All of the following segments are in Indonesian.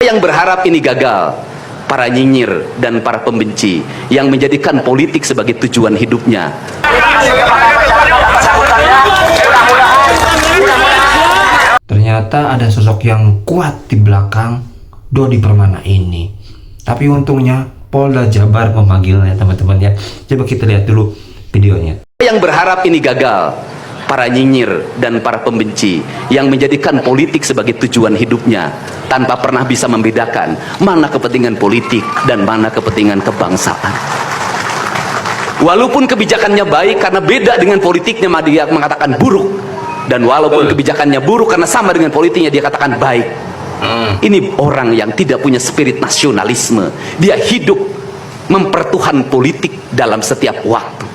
Yang berharap ini gagal, para nyinyir dan para pembenci yang menjadikan politik sebagai tujuan hidupnya. Ternyata ada sosok yang kuat di belakang Dodi Permana ini. Tapi untungnya Polda Jabar memanggilnya, teman-teman ya. Coba kita lihat dulu videonya. Yang berharap ini gagal, para nyinyir dan para pembenci yang menjadikan politik sebagai tujuan hidupnya tanpa pernah bisa membedakan mana kepentingan politik dan mana kepentingan kebangsaan. Walaupun kebijakannya baik karena beda dengan politiknya, dia mengatakan buruk. Dan walaupun kebijakannya buruk karena sama dengan politiknya, dia katakan baik. Ini orang yang tidak punya spirit nasionalisme. Dia hidup mempertuhan politik dalam setiap waktu.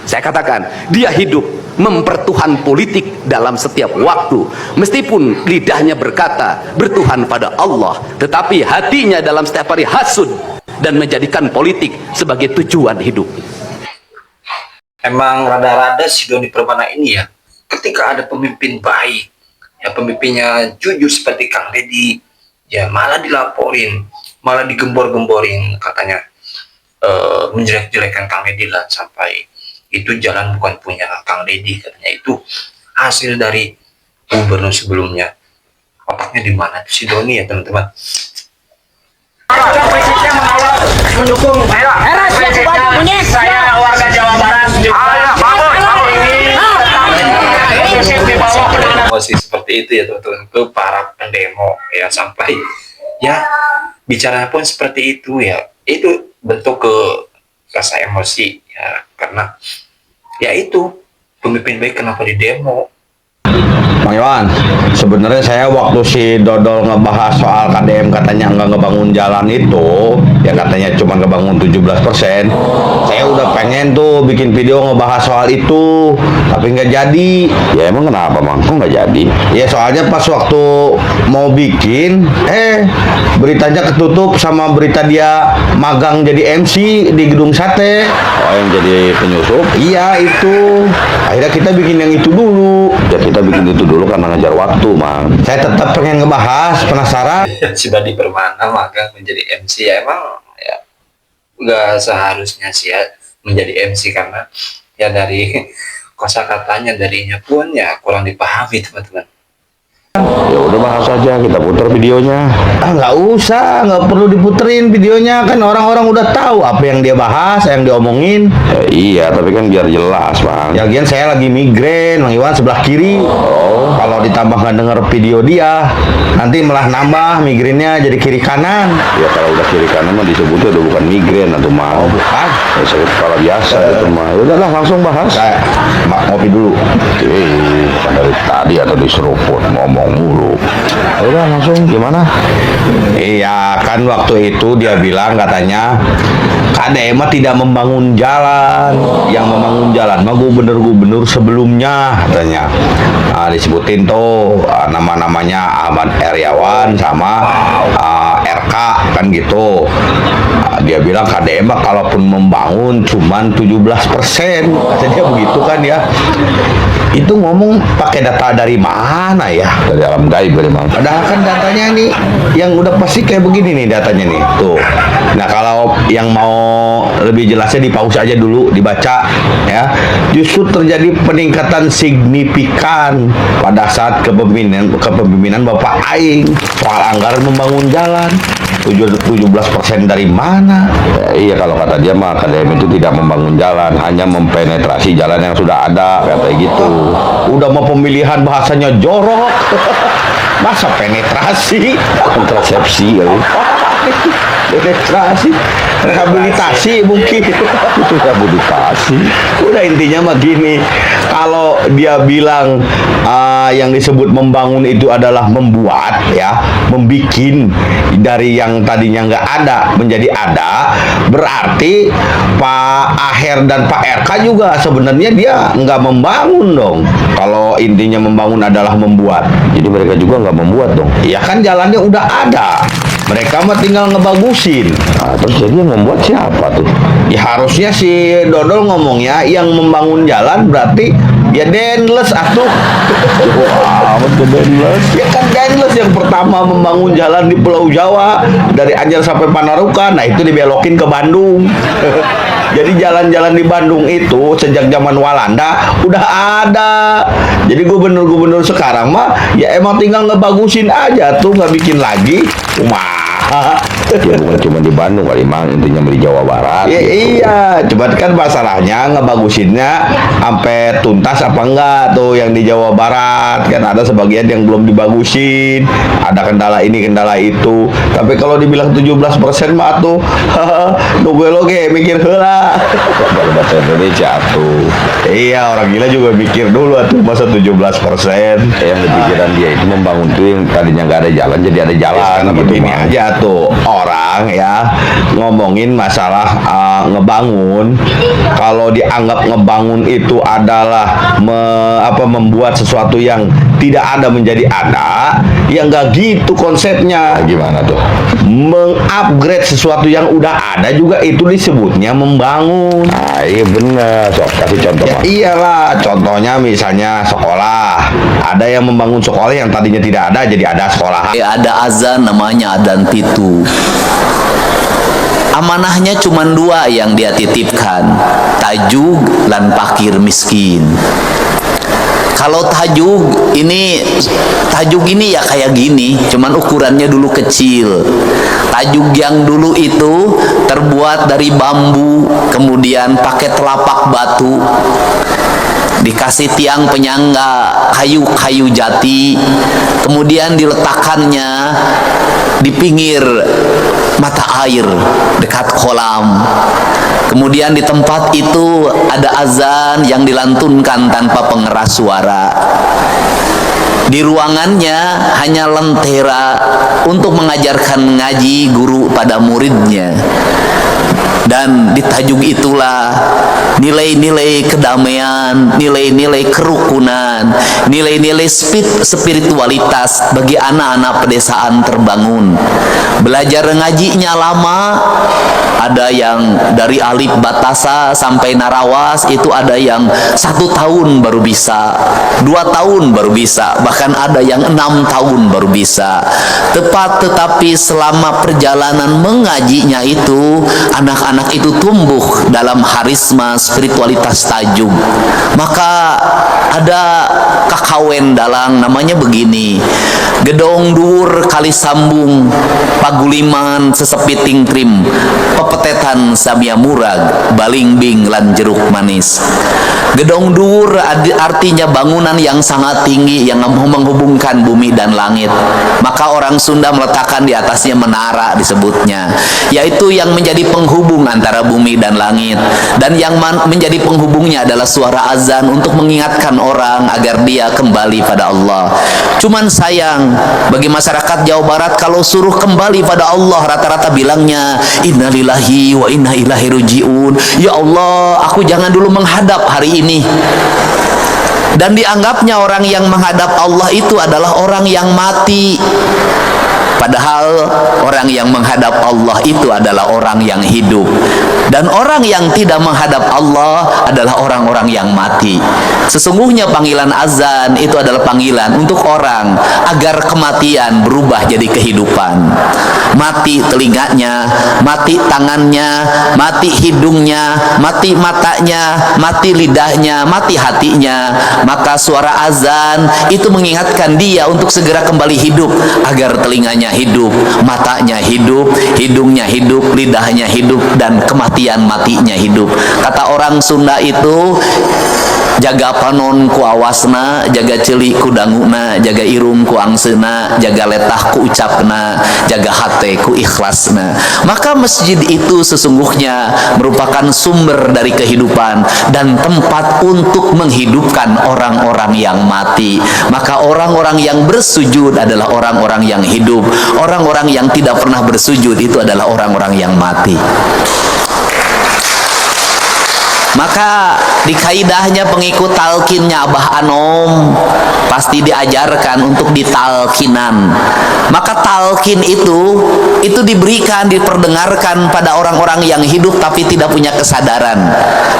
Saya katakan, dia hidup mempertuhan politik dalam setiap waktu. Meskipun lidahnya berkata bertuhan pada Allah, tetapi hatinya dalam setiap hari hasud dan menjadikan politik sebagai tujuan hidup. Emang rada-rada si Dodi Permana ini ya, ketika ada pemimpin baik, ya pemimpinnya jujur seperti Kang Deddy, ya malah dilaporin, malah digembor-gemborin katanya, menjelek-jelekan Kang Deddy lah, sampai itu jalan bukan punya Kang Deddy katanya, itu hasil dari gubernur sebelumnya. Otaknya di mana tuh si Doni ya teman-teman? Mendukung saya warga Jawa Barat Emosi seperti itu ya teman-teman, ke para pendemo ya, sampai ya bicaranya pun seperti itu ya. Itu bentuk ke rasa emosi ya, karena ya itu pemimpin baik kenapa di demo. Bang Iwan, sebenarnya saya waktu si Dodol ngebahas soal KDM katanya nggak ngebangun jalan itu, ya katanya cuma ngebangun 17%. Saya udah pengen tuh bikin video ngebahas soal itu, tapi nggak jadi. Ya emang kenapa Bang? Kok nggak jadi? Ya soalnya pas waktu mau bikin, beritanya ketutup sama berita dia magang jadi MC di Gedung Sate. Oh, yang jadi penyusup? Iya itu. Akhirnya kita bikin yang itu dulu. Ya kita bikin itu dulu karena ngejar waktu, Mang. Saya tetap pengen ngebahas, penasaran. Si Dodi Permana magang menjadi MC ya, emang ya nggak seharusnya sih ya menjadi MC, karena ya dari kosakatanya darinya pun ya kurang dipahami teman-teman. Ya udah bahas aja, kita putar videonya. Nggak usah, nggak perlu diputerin videonya, kan orang-orang udah tahu apa yang dia bahas, yang diomongin. Ya, iya, tapi kan biar jelas, Bang. Ya lagian saya lagi migrain, Bang Iwan, sebelah kiri. Oh, kalau ditambah nggak denger video dia, nanti malah nambah migrainnya jadi kiri kanan. Ya kalau udah kiri kanan mah disebutnya udah bukan migrain atau mau. Bukan. Ya, sakit kepala biasa itu mah. Udahlah langsung bahas. Saya ngopi dulu. Bukan dari tadi atau diseruput ngomong mulu. Udah langsung gimana? Iya kan waktu itu dia bilang katanya KDM tidak membangun jalan, yang membangun jalan mah gubernur-gubernur sebelumnya katanya. Nah, disebutin tuh nama-namanya Ahmad Heriawan sama RK kan gitu. Dia bilang KDM mah kalaupun membangun cuman 17%, kata dia begitu kan ya. Itu ngomong pakai data dari mana ya? Dari alam gaib dari mana? Padahal kan datanya nih yang udah pasti kayak begini nih datanya nih. Tuh. Nah, kalau yang mau lebih jelasnya di pause aja dulu, dibaca ya. Justru terjadi peningkatan signifikan pada saat kepemimpinan Bapak Aing soal anggaran membangun jalan. 17% dari mana? Ya, iya kalau kata dia mah KDM itu tidak membangun jalan, hanya mempenetrasi jalan yang sudah ada, kata gitu. Udah mau pemilihan bahasanya jorok. Masa penetrasi? Kontrasepsi kali. Penetrasi, rehabilitasi mungkin. Itu rehabilitasi. Udah intinya mah gini, kalau dia bilang yang disebut membangun itu adalah membuat ya, membikin dari yang tadinya nggak ada menjadi ada, berarti Pak Aher dan Pak RK juga sebenarnya dia nggak membangun dong. Kalau intinya membangun adalah membuat, jadi mereka juga nggak membuat dong. Ya kan jalannya udah ada. Mereka mah tinggal ngebagusin. Nah, terus jadi yang membuat siapa tuh? Ya harusnya si Dodol ngomongnya yang membangun jalan berarti ya denles atuh. Wow. amat ke Dendles. Ya kan Dendles yang pertama membangun jalan di Pulau Jawa dari Anjar sampai Panarukan. Nah itu dibelokin ke Bandung. Jadi jalan-jalan di Bandung itu sejak zaman Walanda udah ada. Jadi gubernur-gubernur sekarang mah ya emang tinggal ngebagusin aja tuh, nggak bikin lagi. Wah. Ya bukan cuma di Bandung kali Mang, intinya di Jawa Barat. Ya, gitu. Iya, cuman kan masalahnya ngebagusinnya sampai tuntas apa enggak tuh yang di Jawa Barat. Kan ada sebagian yang belum dibagusin, ada kendala ini kendala itu. Tapi kalau dibilang 17% mah tuh nunggu loge mikir heula. Baru bahasa Indonesia tuh. Iya, orang gila juga mikir dulu tuh masa 17%. Yang di pikiran dia itu membangun tuh yang tadinya nggak ada jalan jadi ada jalan gitu. Ini aja tuh orang ya ngomongin masalah ngebangun. Kalau dianggap ngebangun itu adalah membuat sesuatu yang tidak ada menjadi ada, ya nggak gitu konsepnya. Gimana tuh? Mengupgrade sesuatu yang udah ada juga itu disebutnya membangun. Nah, iya bener. Sok kasih contoh. Ya iyalah, contohnya misalnya sekolah. Ada yang membangun sekolah yang tadinya tidak ada jadi ada sekolah. Ada azan namanya adzan pitu. Amanahnya cuma 2 yang dia titipkan, tajuk dan fakir miskin. Kalau tajuk ini ya kayak gini, cuman ukurannya dulu kecil. Tajuk yang dulu itu terbuat dari bambu, kemudian pakai telapak batu, dikasih tiang penyangga kayu jati, kemudian diletakkannya di pinggir mata air dekat kolam. Kemudian di tempat itu ada azan yang dilantunkan tanpa pengeras suara. Di ruangannya hanya lentera untuk mengajarkan ngaji guru pada muridnya. Dan di tajuk itulah nilai-nilai kedamaian, nilai-nilai kerukunan, nilai-nilai spiritualitas bagi anak-anak pedesaan terbangun. Belajar ngajinya lama, ada yang dari alif batasa sampai narawas itu ada yang 1 tahun baru bisa, 2 tahun baru bisa, bahkan ada yang 6 tahun baru bisa. Tetapi selama perjalanan mengajinya itu, anak-anak itu tumbuh dalam harisma spiritualitas tajuk. Maka ada kakawen dalang namanya begini: gedong dur kali sambung, paguliman sesepiting trim, pepetetan sabia murag, balingbing lan jeruk manis. Gedong dur artinya bangunan yang sangat tinggi yang menghubungkan bumi dan langit. Maka orang Sunda meletakkan di atasnya menara disebutnya, yaitu yang menjadi penghubung antara bumi dan langit. Dan yang menjadi penghubungnya adalah suara azan untuk mengingatkan orang agar dia kembali pada Allah. Cuman sayang bagi masyarakat Jawa Barat, kalau suruh kembali pada Allah rata-rata bilangnya innalillahi wa inna ilaihi rajiun. Ya Allah, aku jangan dulu menghadap hari ini. Dan dianggapnya orang yang menghadap Allah itu adalah orang yang mati. Padahal orang yang menghadap Allah itu adalah orang yang hidup. Dan orang yang tidak menghadap Allah adalah orang-orang yang mati. Sesungguhnya panggilan azan itu adalah panggilan untuk orang agar kematian berubah jadi kehidupan. Mati telinganya, mati tangannya, mati hidungnya, mati matanya, mati lidahnya, mati hatinya. Maka suara azan itu mengingatkan dia untuk segera kembali hidup agar telinganya hidup, matanya hidup, hidungnya hidup, lidahnya hidup, dan kematian matinya hidup. Kata orang Sunda itu, jaga panon ku awasna, jaga celi ku danguna, jaga irung ku angsena, jaga letah ku ucapna, jaga hate ku ikhlasna. Maka masjid itu sesungguhnya merupakan sumber dari kehidupan dan tempat untuk menghidupkan orang-orang yang mati. Maka orang-orang yang bersujud adalah orang-orang yang hidup. Orang-orang yang tidak pernah bersujud itu adalah orang-orang yang mati. Maka di kaidahnya pengikut talkinnya Abah Anom pasti diajarkan untuk ditalkinan. Maka talkin itu diberikan, diperdengarkan pada orang-orang yang hidup tapi tidak punya kesadaran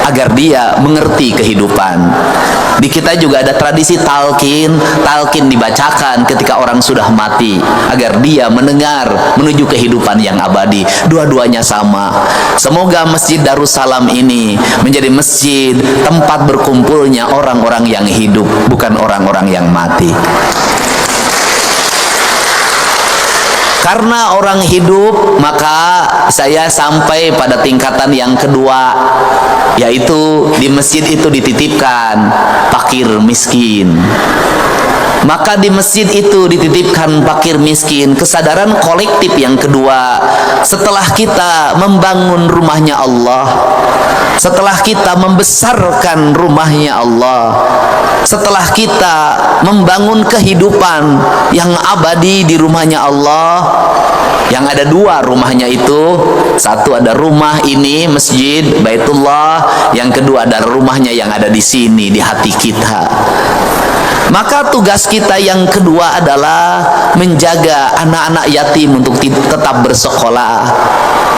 agar dia mengerti kehidupan. Di kita juga ada tradisi talqin. Talqin dibacakan ketika orang sudah mati agar dia mendengar menuju kehidupan yang abadi. Dua-duanya sama. Semoga Masjid Darussalam ini menjadi masjid tempat berkumpulnya orang-orang yang hidup, bukan orang-orang yang mati. Karena orang hidup, maka saya sampai pada tingkatan yang kedua, yaitu di masjid itu dititipkan fakir miskin. Maka di masjid itu dititipkan fakir miskin. Kesadaran kolektif yang kedua, setelah kita membangun rumahnya Allah, setelah kita membesarkan rumahnya Allah, setelah kita membangun kehidupan yang abadi di rumahnya Allah, yang ada dua rumahnya itu, satu ada rumah ini masjid Baitullah, yang kedua ada rumahnya yang ada di sini di hati kita. Maka tugas kita yang kedua adalah menjaga anak-anak yatim untuk tetap bersekolah,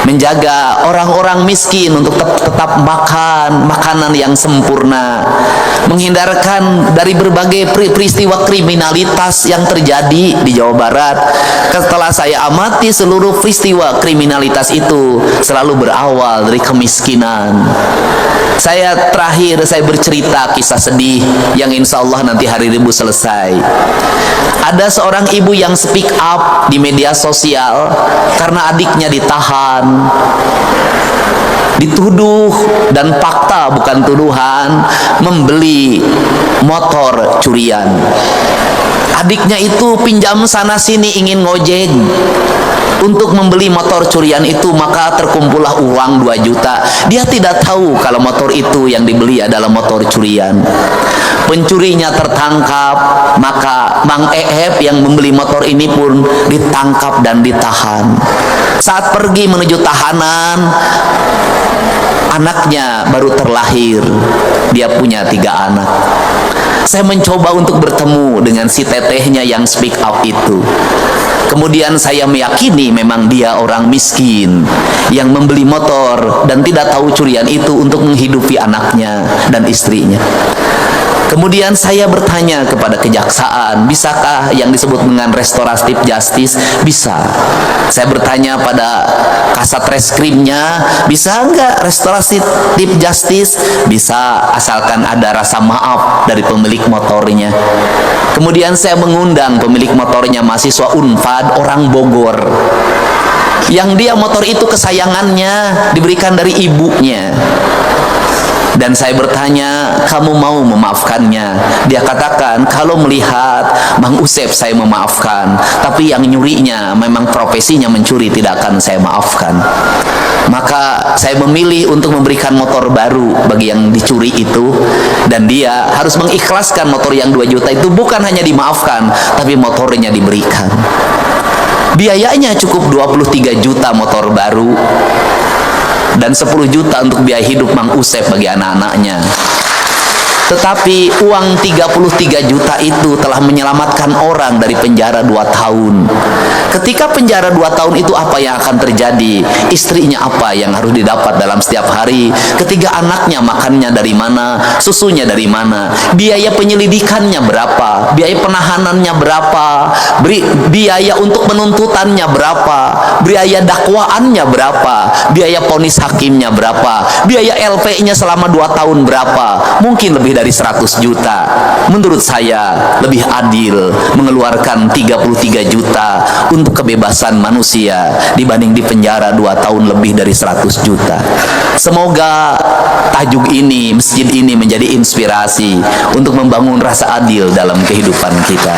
menjaga orang-orang miskin untuk tetap makan makanan yang sempurna, menghindarkan dari berbagai peristiwa kriminalitas yang terjadi di Jawa Barat. Setelah saya amati, seluruh peristiwa kriminalitas itu selalu berawal dari kemiskinan. Saya bercerita kisah sedih yang insya Allah nanti hari Rabu selesai. Ada seorang ibu yang speak up di media sosial karena adiknya ditahan, dituduh, dan fakta bukan tuduhan, membeli motor curian. Adiknya itu pinjam sana sini ingin ngojek. Untuk membeli motor curian itu maka terkumpullah uang 2 juta. Dia tidak tahu kalau motor itu yang dibeli adalah motor curian. Pencurinya tertangkap, maka Mang Ehep yang membeli motor ini pun ditangkap dan ditahan. Saat pergi menuju tahanan, anaknya baru terlahir. Dia punya 3 anak. Saya mencoba untuk bertemu dengan si tetehnya yang speak up itu. Kemudian saya meyakini memang dia orang miskin yang membeli motor dan tidak tahu curian itu untuk menghidupi anaknya dan istrinya. Kemudian saya bertanya kepada kejaksaan, bisakah yang disebut dengan restoratif justice? Bisa. Saya bertanya pada kasat reskrimnya, bisa enggak restoratif justice? Bisa, asalkan ada rasa maaf dari pemilik motornya. Kemudian saya mengundang pemilik motornya, mahasiswa Unpad, orang Bogor, yang dia motor itu kesayangannya, diberikan dari ibunya. Dan saya bertanya, kamu mau memaafkannya? Dia katakan, kalau melihat Bang Usep saya memaafkan, tapi yang nyurinya memang profesinya mencuri, tidak akan saya maafkan. Maka saya memilih untuk memberikan motor baru bagi yang dicuri itu, dan dia harus mengikhlaskan motor yang 2 juta itu, bukan hanya dimaafkan, tapi motornya diberikan. Biayanya cukup 23 juta motor baru, dan 10 juta untuk biaya hidup Mang Usep bagi anak-anaknya. Tetapi uang 33 juta itu telah menyelamatkan orang dari penjara 2 tahun. Ketika penjara 2 tahun itu apa yang akan terjadi? Istrinya apa yang harus didapat dalam setiap hari? Ketiga anaknya makannya dari mana? Susunya dari mana? Biaya penyelidikannya berapa? Biaya penahanannya berapa? Biaya untuk penuntutannya berapa? Biaya dakwaannya berapa? Biaya vonis hakimnya berapa? Biaya LP-nya selama 2 tahun berapa? Mungkin lebih dari 100 juta. Menurut saya lebih adil mengeluarkan 33 juta untuk kebebasan manusia dibanding di penjara 2 tahun lebih dari 100 juta. Semoga tajuk ini, masjid ini menjadi inspirasi untuk membangun rasa adil dalam kehidupan kita.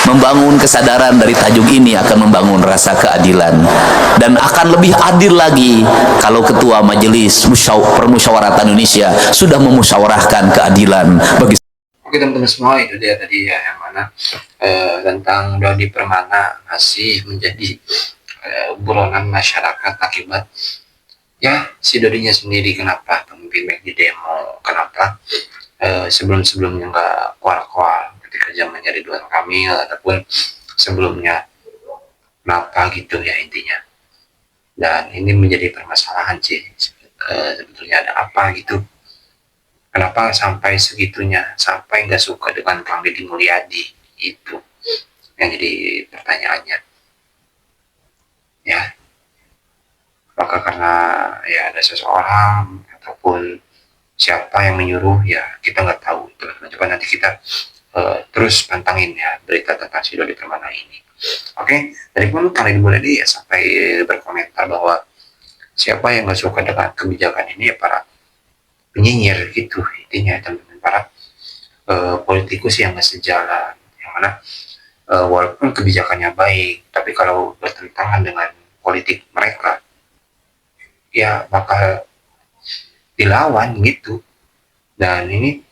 Membangun kesadaran dari tajuk ini akan membangun rasa keadilan, dan akan lebih adil lagi kalau Ketua Majelis Permusyawaratan Indonesia sudah memusyawarahkan keadilan bagi. Oke teman-teman semua, itu dia tadi ya yang mana tentang Dodi Permana masih menjadi buronan masyarakat akibat ya si Dodinya sendiri. Kenapa pemimpin baik di demo, kenapa sebelum-sebelumnya nggak kual-kual ketika zamannya Ridwan Kamil ataupun sebelumnya, kenapa gitu ya intinya. Dan ini menjadi permasalahan sih, sebetulnya ada apa gitu. Kenapa sampai segitunya, sampai nggak suka dengan Kang Deddy Mulyadi? Itu yang jadi pertanyaannya. Ya, apakah karena ya ada seseorang ataupun siapa yang menyuruh, ya kita nggak tahu. Teman-teman, coba nanti kita terus pantangin ya berita tentang si Dodi Permana ini. Oke, dari pun Kang Deddy Mulyadi ya sampai berkomentar bahwa siapa yang nggak suka dengan kebijakan ini ya para penyinyir gitu, intinya teman-teman, para politikus yang nggak sejalan, yang mana walaupun kebijakannya baik, tapi kalau bertentangan dengan politik mereka ya bakal dilawan gitu. Dan ini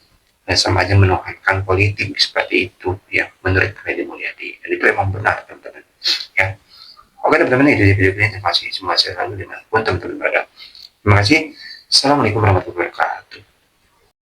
sama aja menuhankan politik seperti itu ya, menurut Deddy Mulyadi. Dan itu emang benar teman-teman ya. Oke teman-teman, itu video ini. Terima kasih, semoga selalu dimanapun teman-teman berada. Terima kasih. Assalamualaikum warahmatullahi wabarakatuh.